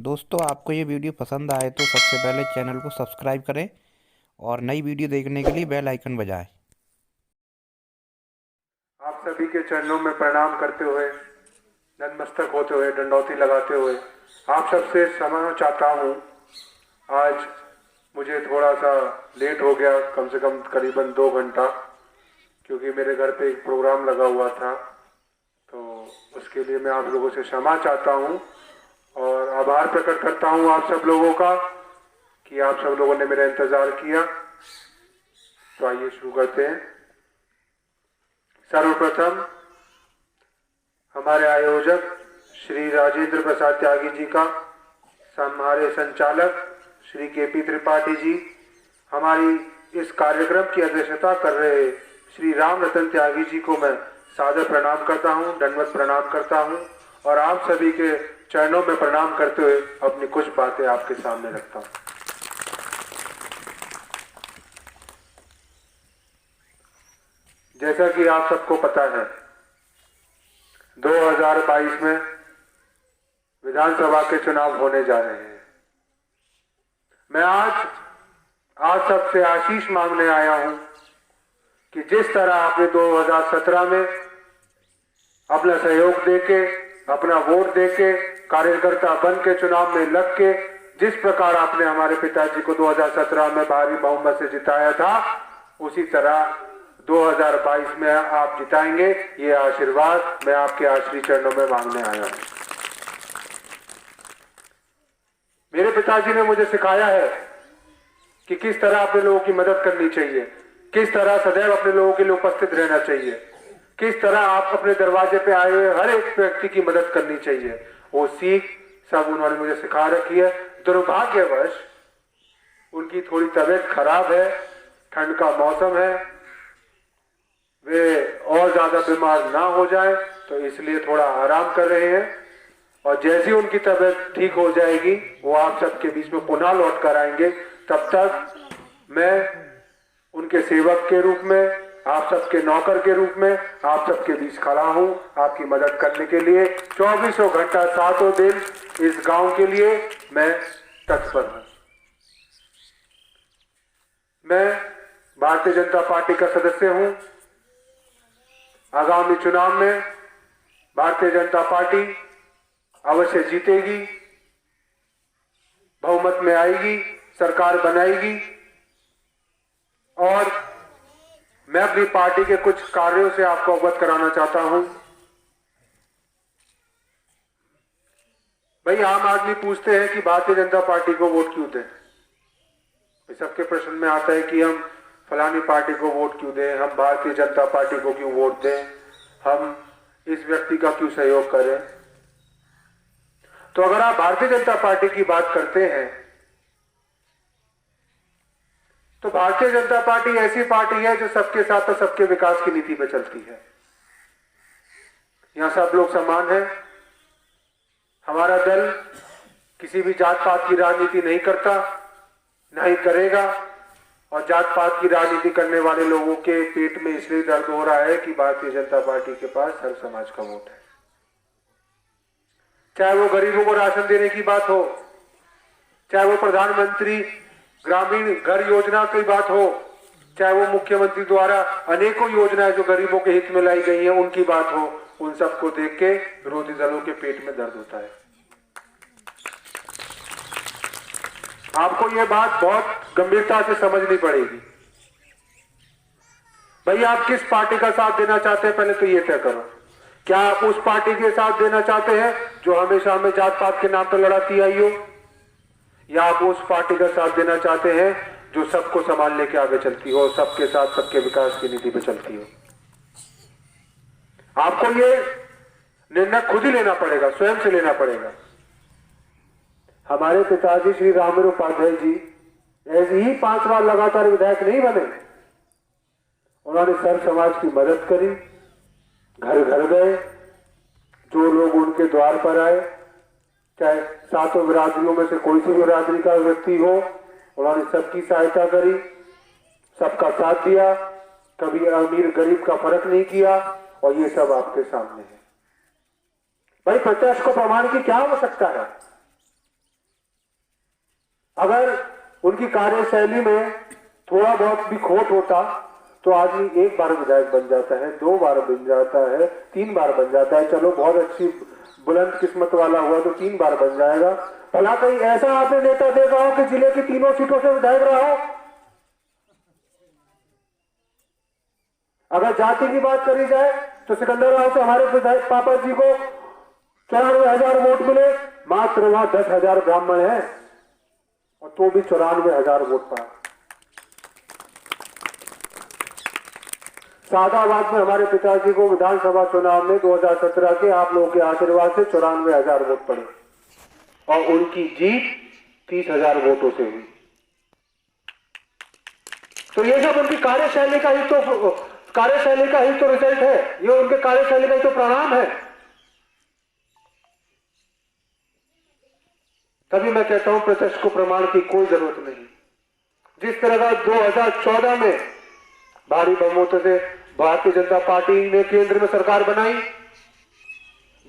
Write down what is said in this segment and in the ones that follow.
दोस्तों, आपको ये वीडियो पसंद आए तो सबसे पहले चैनल को सब्सक्राइब करें और नई वीडियो देखने के लिए बेल आइकन बजाएं। आप सभी के चरणों में प्रणाम करते हुए, नतमस्तक होते हुए, दंडौती लगाते हुए आप सबसे क्षमा चाहता हूँ। आज मुझे थोड़ा सा लेट हो गया, कम से कम करीबन 2 घंटा, क्योंकि मेरे घर पे एक प्रोग्राम लगा हुआ था। तो उसके लिए मैं आप लोगों से क्षमा चाहता हूँ और आभार प्रकट करता हूँ आप सब लोगों का कि आप सब लोगों ने मेरा इंतज़ार किया। तो आइए शुरू करते हैं। सर्वप्रथम हमारे आयोजक श्री राजेंद्र प्रसाद त्यागी जी का, हमारे संचालक श्री केपी त्रिपाठी जी, हमारी इस कार्यक्रम की अध्यक्षता कर रहे श्री राम रतन त्यागी जी को मैं सादर प्रणाम करता हूं, दंडवत प्रणाम करता हूं और आप सभी के चरणों में प्रणाम करते हुए अपनी कुछ बातें आपके सामने रखता हूं। जैसा कि आप सबको पता है, 2022 में विधानसभा के चुनाव होने जा रहे हैं। मैं आज सबसे आशीष मांगने आया हूं कि जिस तरह आपने 2017 में अपना सहयोग देके, अपना वोट देके, कार्यकर्ता बन के चुनाव में लग के जिस प्रकार आपने हमारे पिताजी को 2017 में भारी बहुमत से जिताया था, उसी तरह 2022 में आप जिताएंगे। ये आशीर्वाद मैं आपके आश्री चरणों में मांगने आया हूं। मेरे पिताजी ने मुझे सिखाया है कि किस तरह अपने लोगों की मदद करनी चाहिए, किस तरह सदैव अपने लोगों के लिए उपस्थित रहना चाहिए, किस तरह आप अपने दरवाजे पे आए हुए हर एक व्यक्ति की मदद करनी चाहिए। वो सीख सब उन्होंने मुझे सिखा रखी है। दुर्भाग्यवश उनकी थोड़ी तबीयत खराब है, ठंड का मौसम है, वे और ज्यादा बीमार ना हो जाए तो इसलिए थोड़ा आराम कर रहे हैं और जैसे ही उनकी तबीयत ठीक हो जाएगी वो आप सबके बीच में पुनः लौट कर आएंगे। तब तक मैं उनके सेवक के रूप में, आप सबके नौकर के रूप में आप सबके बीच खड़ा हूं आपकी मदद करने के लिए। 24 घंटा 7 दिन इस गांव के लिए मैं तत्पर हूं। मैं भारतीय जनता पार्टी का सदस्य हूं। आगामी चुनाव में भारतीय जनता पार्टी अवश्य जीतेगी, बहुमत में आएगी, सरकार बनाएगी और मैं अपनी पार्टी के कुछ कार्यों से आपको अवगत कराना चाहता हूं। भाई, आम आदमी पूछते हैं कि भारतीय जनता पार्टी को वोट क्यों दें। सबके प्रश्न में आता है कि हम फलानी पार्टी को वोट क्यों दें, हम भारतीय जनता पार्टी को क्यों वोट दें, हम इस व्यक्ति का क्यों सहयोग करें। तो अगर आप भारतीय जनता पार्टी की बात करते हैं तो भारतीय जनता पार्टी ऐसी पार्टी है जो सबके साथ और सबके विकास की नीति पर चलती है। यहां सब लोग समान हैं। हमारा दल किसी भी जात पात की राजनीति नहीं करता, नहीं करेगा और जात पात की राजनीति करने वाले लोगों के पेट में इसलिए दर्द हो रहा है कि भारतीय जनता पार्टी के पास हर समाज का वोट है। चाहे वो गरीबों को राशन देने की बात हो, चाहे वो प्रधानमंत्री ग्रामीण घर योजना की बात हो, चाहे वो मुख्यमंत्री द्वारा अनेकों योजनाएं जो गरीबों के हित में लाई गई हैं उनकी बात हो, उन सबको देख के विरोधी दलों के पेट में दर्द होता है। आपको यह बात बहुत गंभीरता से समझनी पड़ेगी। भाई, आप किस पार्टी का साथ देना चाहते हैं पहले तो ये तय करो। क्या आप उस पार्टी के साथ देना चाहते हैं जो हमेशा हमें जात पात के नाम पर लड़ाती आई हो, या आप उस पार्टी का साथ देना चाहते हैं जो सबको संभालने के आगे चलती हो, सबके साथ सबके विकास की नीति पे चलती हो। आपको ये निर्णय खुद ही लेना पड़ेगा, स्वयं से लेना पड़ेगा। हमारे पिताजी श्री रामवीर उपाध्याय जी ऐसे ही 5 बार लगातार विधायक नहीं बने। उन्होंने सर्व समाज की मदद करी, घर घर गए, जो लोग उनके द्वार पर आए, चाहे 7 बिरादरियों में से कोई सी बिरादरी का व्यक्ति हो, उन्होंने सबकी सहायता करी, सबका साथ दिया, कभी अमीर गरीब का फर्क नहीं किया और ये सब आपके सामने है। भाई, प्रत्यक्ष को प्रमाण की क्या आवश्यकता है। अगर उनकी कार्यशैली में थोड़ा बहुत भी खोट होता तो आदमी एक बार विधायक बन जाता है, 2 बार बन जाता है, 3 बार बन जाता है। चलो बहुत अच्छी बुलंद किस्मत वाला हुआ तो 3 बार बन जाएगा। भला कहीं ऐसा आपने नेता देखा हो कि जिले की 3 सीटों से विधायक रहा हो? अगर जाति की बात करी जाए तो सिकंदर राव से हमारे विधायक पापा जी को 94,000 वोट मिले। मात्र वहां 10,000 ब्राह्मण है और तो भी 94,000 वोट पड़ा। सादाबाद में हमारे पिताजी को विधानसभा चुनाव में 2017 के आप लोगों के आशीर्वाद से 94,000 वोट पड़े और उनकी जीत 30,000 वोटों से हुई। तो ये सब उनकी कार्यशैली का ही तो रिजल्ट है, ये उनके कार्यशैली का ही तो परिणाम है। तभी मैं कहता हूं प्रत्यक्ष को प्रमाण की कोई जरूरत नहीं। जिस तरह का 2014 में भारी बहुमतों से भारतीय जनता पार्टी ने केंद्र में सरकार बनाई,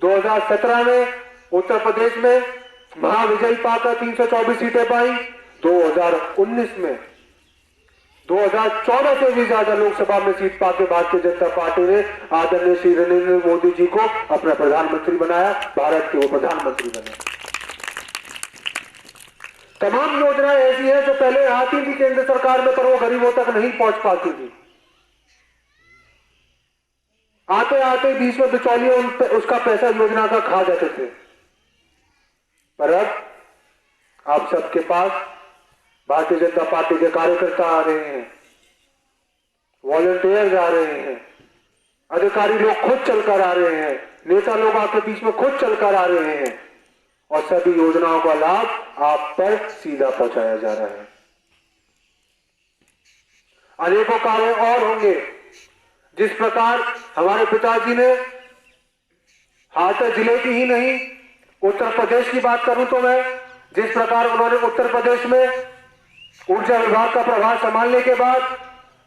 2017 में उत्तर प्रदेश में महाविजय पाकर 324 सीटें पाई, 2019 में 2014 से भी ज्यादा लोकसभा में सीट पाकर भारतीय जनता पार्टी ने आदरणीय श्री नरेंद्र मोदी जी को अपना प्रधानमंत्री बनाया, भारत के वो प्रधानमंत्री बने। तमाम योजनाएं ऐसी हैं जो पहले आती थी केंद्र सरकार में पर वो गरीबों तक नहीं पहुंच पाती थी। आते आते बीच में बिचौलिए उसका पैसा योजना का खा जाते थे। पर अब आप सबके पास भारतीय जनता पार्टी के कार्यकर्ता आ रहे हैं, वॉलंटियर्स आ रहे हैं, अधिकारी लोग खुद चलकर आ रहे हैं, नेता लोग आपके बीच में खुद चलकर आ रहे हैं और सभी योजनाओं का लाभ आप पर सीधा पहुंचाया जा रहा है। अनेकों कार्य और होंगे। जिस प्रकार हमारे पिताजी ने हाथरस जिले की ही नहीं उत्तर प्रदेश की बात करूं तो मैं, जिस प्रकार उन्होंने उत्तर प्रदेश में ऊर्जा विभाग का प्रभार संभालने के बाद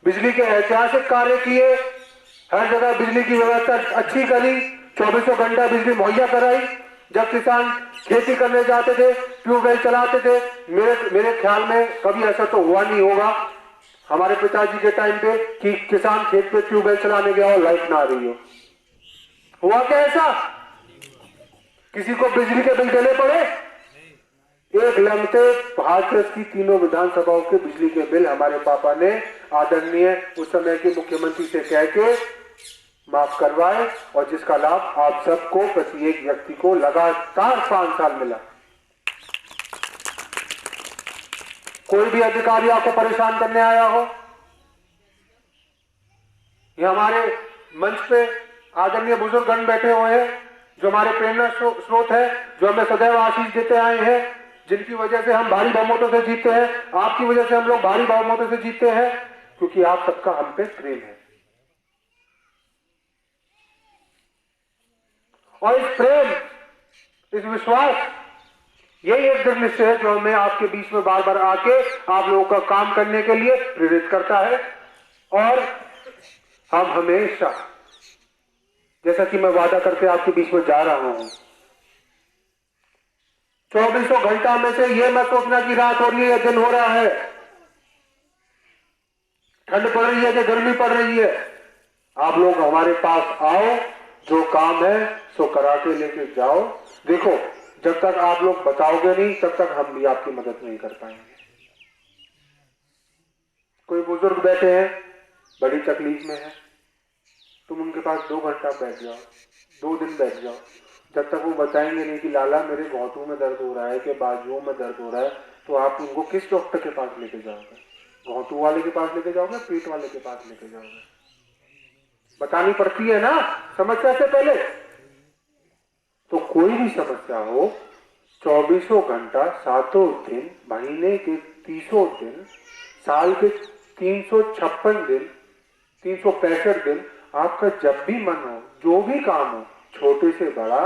बिजली के ऐतिहासिक कार्य किए, हर जगह बिजली की व्यवस्था अच्छी करी, 24 घंटा बिजली मुहैया कराई। जब किसान खेती करने जाते थे, ट्यूबवेल चलाते थे, मेरे ख्याल में कभी ऐसा तो हुआ नहीं होगा हमारे पिताजी के टाइम पे कि किसान खेत पे ट्यूबवेल चलाने गया और लाइट ना आ रही हो। हुआ क्या ऐसा? किसी को बिजली के बिल देने पड़े? एक लम्बते हाथरस की तीनों विधानसभाओं के बिजली के बिल हमारे पापा ने आदरणीय उस समय के मुख्यमंत्री से कह के माफ करवाए और जिसका लाभ आप सबको प्रति एक व्यक्ति को लगातार 5 साल मिला। कोई भी अधिकारी आपको परेशान करने आया हो, ये हमारे मंच पे आदरणीय बुजुर्गगण बैठे हुए हैं जो हमारे प्रेरणा स्रोत है, जो हमें सदैव आशीष देते आए हैं, जिनकी वजह से हम भारी बहुमतों से जीतते हैं। आपकी वजह से हम लोग भारी बहुमतों से जीतते हैं क्योंकि आप सबका हम पे प्रेम है। और इस प्रेम, इस विश्वास, यही एक दृढ़ निश्चय है जो हमें आपके बीच में बार बार आके आप लोगों का काम करने के लिए प्रेरित करता है। और हम हमेशा, जैसा कि मैं वादा करके आपके बीच में जा रहा हूं, 24 घंटा में से यह मत सोचना कि रात हो रही है या दिन हो रहा है, ठंड पड़ रही है या गर्मी पड़ रही है। आप लोग हमारे पास आओ, जो काम है सो करा के लेके जाओ। देखो, जब तक आप लोग बताओगे नहीं तब तक हम भी आपकी मदद नहीं कर पाएंगे। कोई बुजुर्ग बैठे हैं, बड़ी तकलीफ में है, तुम उनके पास 2 घंटा बैठ जाओ, 2 दिन बैठ जाओ, जब तक वो बताएंगे नहीं कि लाला मेरे घुटनों में दर्द हो रहा है, कि बाजुओं में दर्द हो रहा है, तो आप उनको किस डॉक्टर के पास लेके जाओगे? घुटनों वाले के पास लेके जाओगे, पेट वाले के पास लेके जाओगे? बतानी पड़ती है ना समस्या से पहले। तो कोई भी समस्या हो, 24 घंटा, 7 दिन, महीने के 30 दिन, साल के 356 दिन, 365 दिन, आपका जब भी मन हो, जो भी काम हो, छोटे से बड़ा,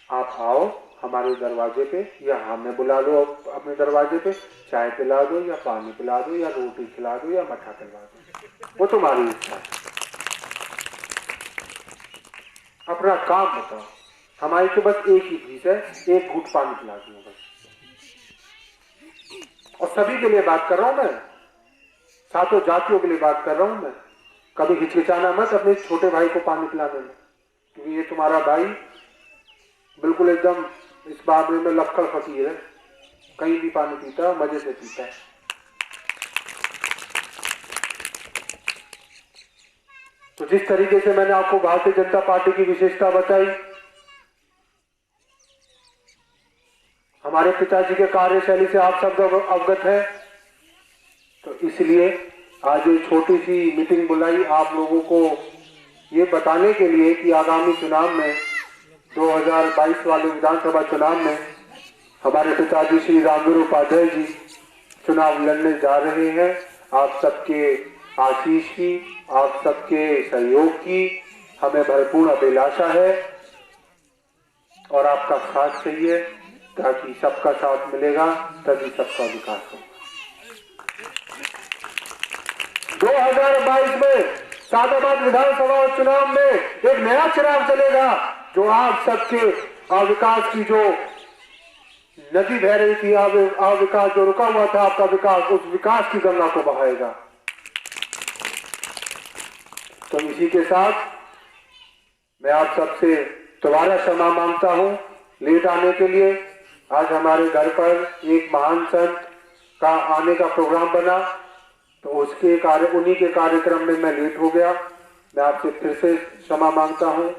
आप आओ हमारे दरवाजे पे या हमें बुला लो अपने दरवाजे पे, चाय पिला दो या पानी पिला दो या रोटी खिला दो या मठा खिला दो, वो तुम्हारी इच्छा है। अपना काम बताओ, हमारी तो बस एक ही चीज है, एक घूंट पानी पिला दो बस। और सभी के लिए बात कर रहा हूं मैं, सातों जातियों के लिए बात कर रहा हूं मैं। कभी हिचकिचाना मत अपने छोटे भाई को पानी पिलाने में, क्योंकि ये तुम्हारा भाई बिल्कुल एकदम इस मामले में लक्कड़ फकीर है, कहीं भी पानी पीता है, मजे से पीता है। तो जिस तरीके से मैंने आपको भारतीय जनता पार्टी की विशेषता बताई, हमारे पिताजी के कार्यशैली से आप सब अवगत है, तो इसलिए आज ये छोटी सी मीटिंग बुलाई आप लोगों को ये बताने के लिए कि आगामी चुनाव में 2022 वाले विधानसभा चुनाव में हमारे पिताजी श्री रामवीर उपाध्याय जी चुनाव लड़ने जा रहे हैं। आप सबके आशीष की, आप सबके सहयोग की हमें भरपूर अभिलाषा है और आपका साथ चाहिए, ताकि सबका साथ मिलेगा तभी सबका विकास होगा। 2022 में सादाबाद विधानसभा चुनाव में एक नया चिराग चलेगा, जो आप सबके अविकास की जो नदी बह रही थी, अविकास जो रुका हुआ था आपका विकास, उस विकास की गंगा को बहाएगा। तो इसी के साथ मैं आप सबसे दोबारा क्षमा मांगता हूं लेट आने के लिए। आज हमारे घर पर एक महान संत का आने का प्रोग्राम बना, तो उन्हीं के कार्यक्रम में मैं लेट हो गया। मैं आपसे फिर से क्षमा मांगता हूं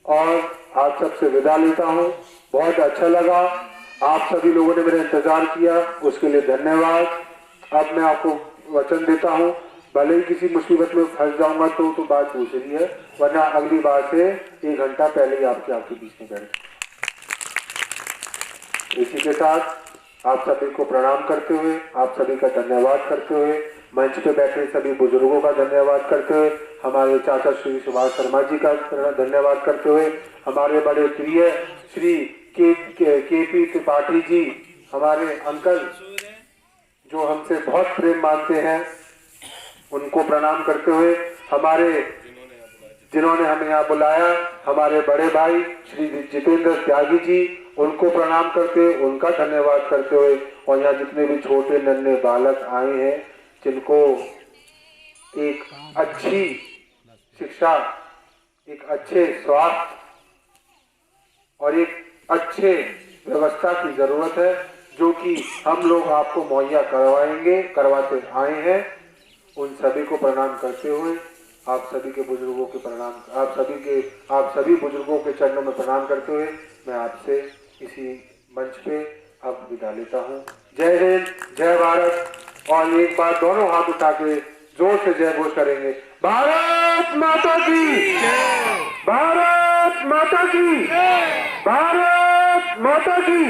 और आप सबसे विदा लेता हूं। बहुत अच्छा लगा, आप सभी लोगों ने मेरा इंतजार किया, उसके लिए धन्यवाद। अब मैं आपको वचन देता हूं, भले ही किसी मुसीबत में फंस जाऊंगा तो बात दूसरी है, वरना अगली बार से 1 घंटा पहले ही आपके बीच में बैठ। इसी के साथ आप सभी को प्रणाम करते हुए, आप सभी का धन्यवाद करते हुए, मंच पे बैठे सभी बुजुर्गों का धन्यवाद करते हुए, हमारे चाचा श्री सुभाष शर्मा जी का धन्यवाद करते हुए, हमारे बड़े प्रिय श्री के.पी. त्रिपाठी जी, हमारे अंकल जो हमसे बहुत प्रेम मानते हैं, उनको प्रणाम करते हुए, हमारे जिन्होंने हमें यहाँ बुलाया, हमारे बड़े भाई श्री जितेंद्र त्यागी जी, उनको प्रणाम करते हुए, उनका धन्यवाद करते हुए, और यहाँ जितने भी छोटे नन्हे बालक आए हैं, जिनको एक अच्छी शिक्षा, एक अच्छे स्वास्थ्य और एक अच्छे व्यवस्था की जरूरत है, जो कि हम लोग आपको मुहैया करवाते आए हैं, उन सभी को प्रणाम करते हुए, आप सभी के बुजुर्गों के प्रणाम, आप सभी बुजुर्गों के चरणों में प्रणाम करते हुए मैं आपसे इसी मंच पे अब विदा लेता हूँ। जय हिंद, जय भारत, और एक बार दोनों हाथ उठा के जोर से जय घोष करेंगे। भारत माता की, भारत माता की, भारत माता की।